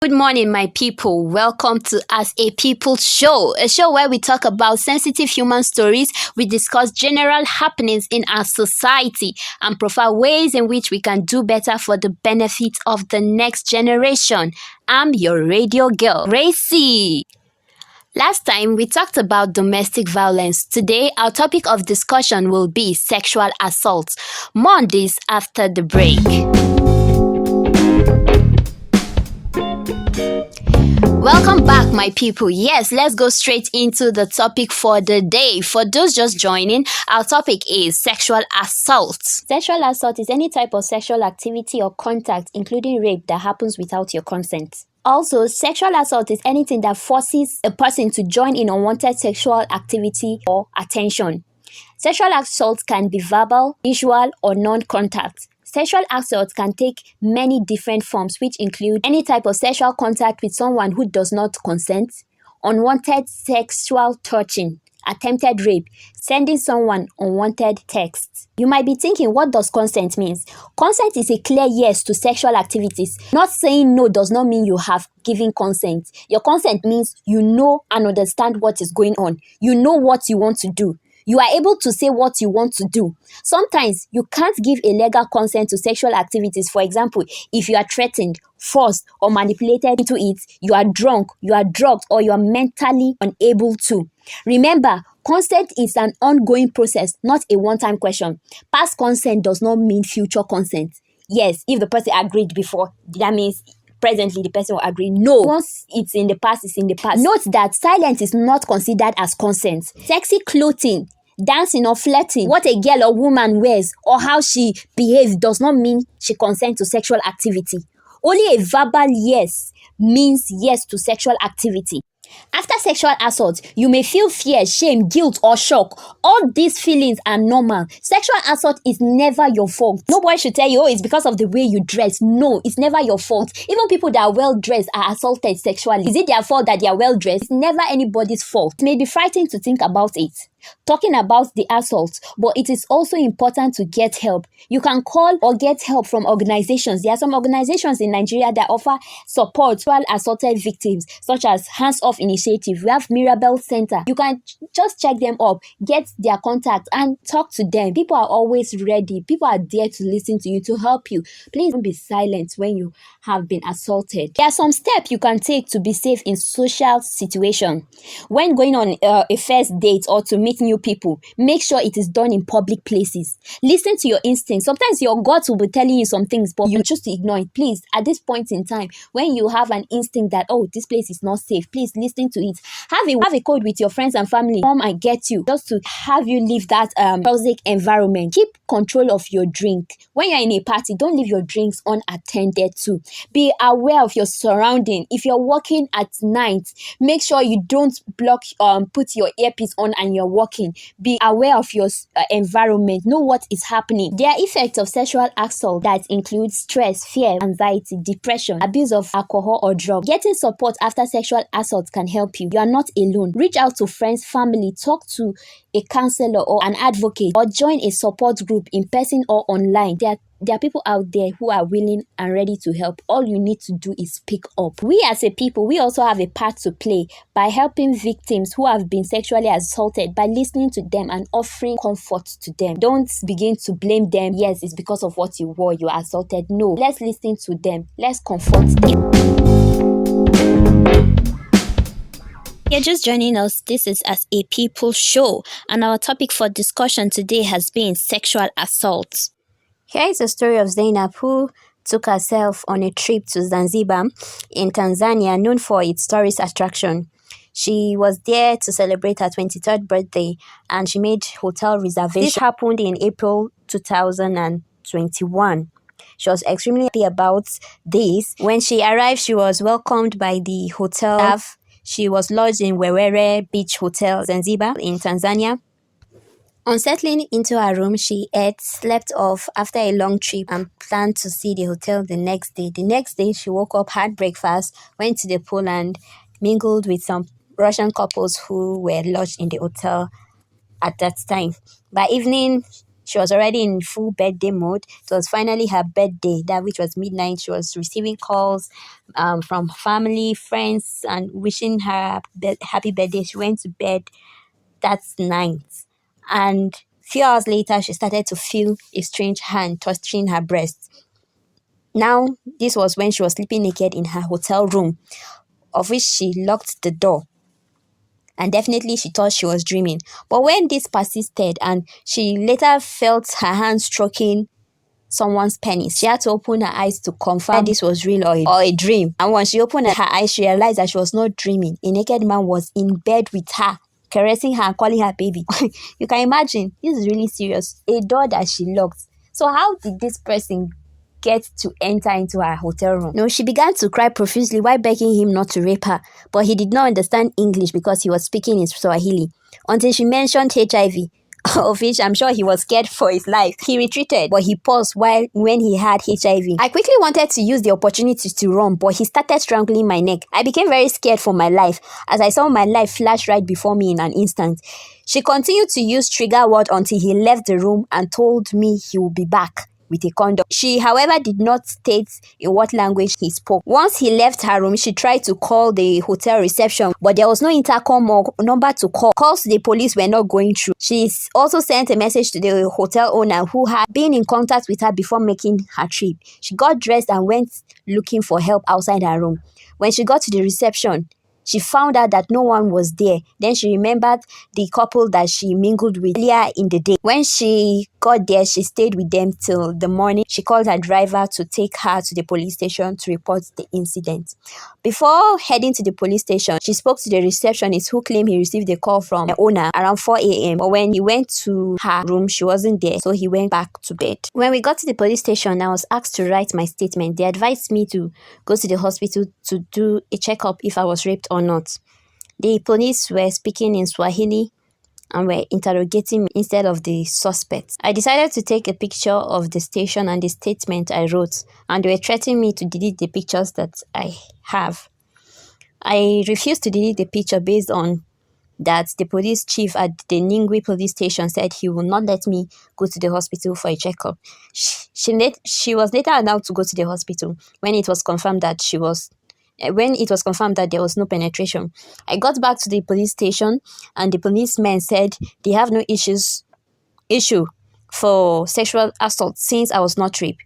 Good morning, my people. Welcome to As a People Show, a show where we talk about sensitive human stories. We discuss general happenings in our society and profile ways in which we can do better for the benefit of the next generation. I'm your radio girl, Gracey. Last time we talked about domestic violence. Today, our topic of discussion will be sexual assault. More on this after the break. Welcome back, my people. Yes, let's go straight into the topic for the day. For those just joining, our topic is sexual assault. Sexual assault is any type of sexual activity or contact, including rape, that happens without your consent. Also, sexual assault is anything that forces a person to join in unwanted sexual activity or attention. Sexual assault can be verbal, visual, or non-contact. Sexual assault can take many different forms, which include any type of sexual contact with someone who does not consent, unwanted sexual touching, attempted rape, sending someone unwanted texts. You might be thinking, what does consent mean? Consent is a clear yes to sexual activities. Not saying no does not mean you have given consent. Your consent means you know and understand what is going on. You know what you want to do. You are able to say what you want to do. Sometimes you can't give a legal consent to sexual activities. For example, if you are threatened, forced, or manipulated into it, you are drunk, you are drugged, or you are mentally unable to. Remember, consent is an ongoing process, not a one-time question. Past consent does not mean future consent. Yes, if the person agreed before, that means presently the person will agree. No, once it's in the past, it's in the past. Note that silence is not considered as consent. Sexy clothing, dancing or flirting, what a girl or woman wears or how she behaves does not mean she consents to sexual activity. Only a verbal yes means yes to sexual activity. After sexual assault, you may feel fear, shame, guilt, or shock. All these feelings are normal. Sexual assault is never your fault. Nobody should tell you, oh, it's because of the way you dress. No, it's never your fault. Even people that are well-dressed are assaulted sexually. Is it their fault that they are well-dressed? It's never anybody's fault. It may be frightening to think about it, talking about the assault, but it is also important to get help. You can call or get help from organizations. There are some organizations in Nigeria that offer support to assaulted victims, such as Hands Off Initiative. We have Mirabel Center. You can just check them up, get their contact, and talk to them. People are always ready. People are there to listen to you, to help you. Please don't be silent when you have been assaulted. There are some steps you can take to be safe in social situation. When going on a first date or to meet new people, make sure it is done in public places. Listen to your instincts. Sometimes your gut will be telling you some things, but you choose to ignore it. Please, at this point in time, when you have an instinct that, oh, this place is not safe, please listen to it. Have a code with your friends and family. Come and get you, just to have you leave that toxic environment. Keep control of your drink. When you're in a party, don't leave your drinks unattended to. Be aware of your surrounding. If you're walking at night, make sure you don't put your earpiece on and you're walking. Be aware of your environment. Know what is happening. There are effects of sexual assault that include stress, fear, anxiety, depression, abuse of alcohol or drugs. Getting support after sexual assault can help you. You are not alone. Reach out to friends, family, talk to a counselor or an advocate, or join a support group in person or online. There are people out there who are willing and ready to help. All you need to do is speak up. We as a people, we also have a part to play by helping victims who have been sexually assaulted, by listening to them and offering comfort to them. Don't begin to blame them. Yes, it's because of what you wore, you were assaulted. No, let's listen to them. Let's comfort them. You're just joining us. This is As a People Show, and our topic for discussion today has been sexual assault. Here is a story of Zainab, who took herself on a trip to Zanzibar in Tanzania, known for its tourist attraction. She was there to celebrate her 23rd birthday, and she made hotel reservations. This happened in April 2021. She was extremely happy about this. When she arrived, she was welcomed by the hotel staff. She was lodged in Wewere Beach Hotel, Zanzibar, in Tanzania. On settling into her room, she ate, slept off after a long trip, and planned to see the hotel the next day. The next day, she woke up, had breakfast, went to the pool, and mingled with some Russian couples who were lodged in the hotel at that time. By evening, She was already in full birthday mode. It was finally her birthday, that which was midnight. She was receiving calls from family, friends, and wishing her happy birthday. She went to bed that night. And few hours later, she started to feel a strange hand touching her breast. Now, this was when she was sleeping naked in her hotel room, of which she locked the door. And definitely she thought she was dreaming. But when this persisted and she later felt her hand stroking someone's penis, she had to open her eyes to confirm this was real or a dream. And when she opened her eyes, she realized that she was not dreaming. A naked man was in bed with her, caressing her and calling her baby. You can imagine, this is really serious. A door that she locked. So how did this person get to enter into her hotel room? No, she began to cry profusely while begging him not to rape her, but he did not understand English because he was speaking in Swahili, until she mentioned HIV, of which I'm sure he was scared for his life. He retreated, but he paused when he had HIV. I quickly wanted to use the opportunity to run, but he started strangling my neck. I became very scared for my life as I saw my life flash right before me in an instant. She continued to use trigger word until he left the room and told me he would be back with a condom. She, however, did not state in what language he spoke. Once he left her room, she tried to call the hotel reception, but there was no intercom or number to call. Calls to the police were not going through. She also sent a message to the hotel owner who had been in contact with her before making her trip. She got dressed and went looking for help outside her room. When she got to the reception, she found out that no one was there. Then she remembered the couple that she mingled with earlier in the day. When she got there, she stayed with them till the morning. She called her driver to take her to the police station to report the incident. Before heading to the police station, she spoke to the receptionist who claimed he received a call from the owner around 4 a.m. But when he went to her room, she wasn't there, so he went back to bed. When we got to the police station, I was asked to write my statement. They advised me to go to the hospital to do a checkup if I was raped or not. The police were speaking in Swahili and were interrogating me instead of the suspect. I decided to take a picture of the station and the statement I wrote, and they were threatening me to delete the pictures that I have. I refused to delete the picture based on that the police chief at the Ningwi police station said he would not let me go to the hospital for a checkup. She was later allowed to go to the hospital when it was confirmed that there was no penetration. I got back to the police station and the policemen said they have no issue for sexual assault since I was not raped.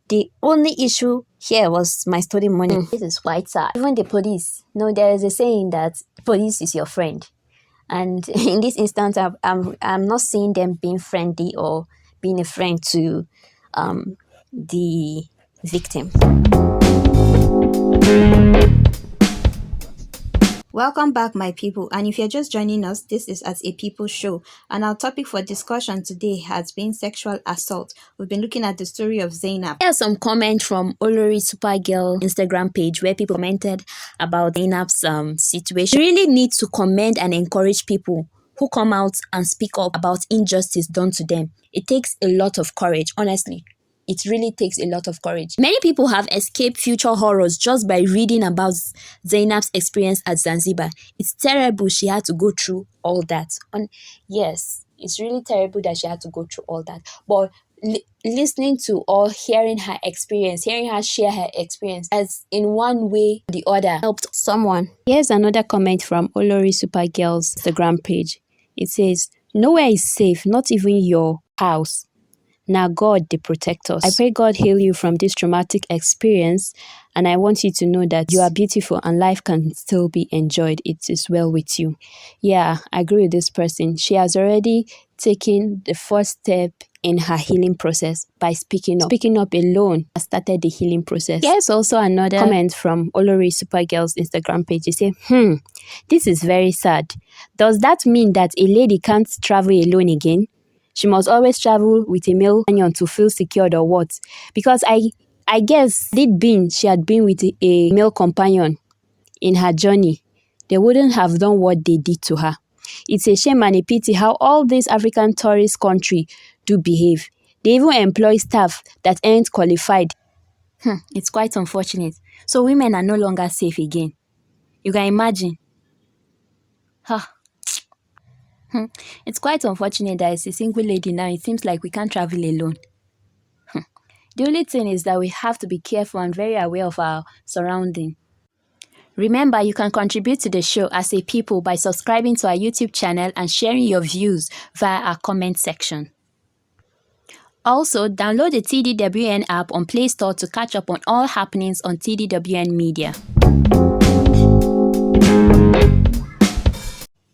The only issue here was my stolen money. This is quite sad. Even the police, there is a saying that police is your friend. And in this instance, I'm not seeing them being friendly or being a friend to the victim. Welcome back, my people, and if you're just joining us, this is As a People Show, and our topic for discussion today has been sexual assault. We've been looking at the story of Zainab. Here's some comments from olorisupergal Instagram page where people commented about Zainab's situation. We really need to commend and encourage people who come out and speak up about injustice done to them. It takes a lot of courage, honestly. It really takes a lot of courage. Many people have escaped future horrors just by reading about Zainab's experience at Zanzibar. It's terrible she had to go through all that. And yes, it's really terrible that she had to go through all that. But listening to or hearing her experience, hearing her share her experience as in one way or the other helped someone. Here's another comment from olorisupergal's Instagram page. It says, "Nowhere is safe, not even your house. Now God, they protect us. I pray God heal you from this traumatic experience, and I want you to know that you are beautiful and life can still be enjoyed. It is well with you." Yeah, I agree with this person. She has already taken the first step in her healing process by speaking up. Speaking up alone has started the healing process. Here's also another comment from olorisupergal's Instagram page. They say, "This is very sad. Does that mean that a lady can't travel alone again? She must always travel with a male companion to feel secured or what? Because I guess she had been with a male companion in her journey, they wouldn't have done what they did to her. It's a shame and a pity how all these African tourist countries do behave. They even employ staff that aren't qualified. It's quite unfortunate. So women are no longer safe again. You can imagine. It's quite unfortunate that as a single lady now, it seems like we can't travel alone. The only thing is that we have to be careful and very aware of our surrounding. Remember, you can contribute to the show as a people by subscribing to our YouTube channel and sharing your views via our comment section. Also, download the TDWN app on Play Store to catch up on all happenings on TDWN Media.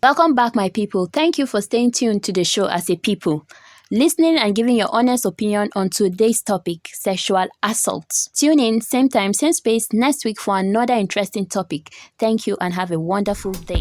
Welcome back, my people. Thank you for staying tuned to the show as a people, listening and giving your honest opinion on today's topic, sexual assault. Tune in, same time, same space, next week for another interesting topic. Thank you and have a wonderful day.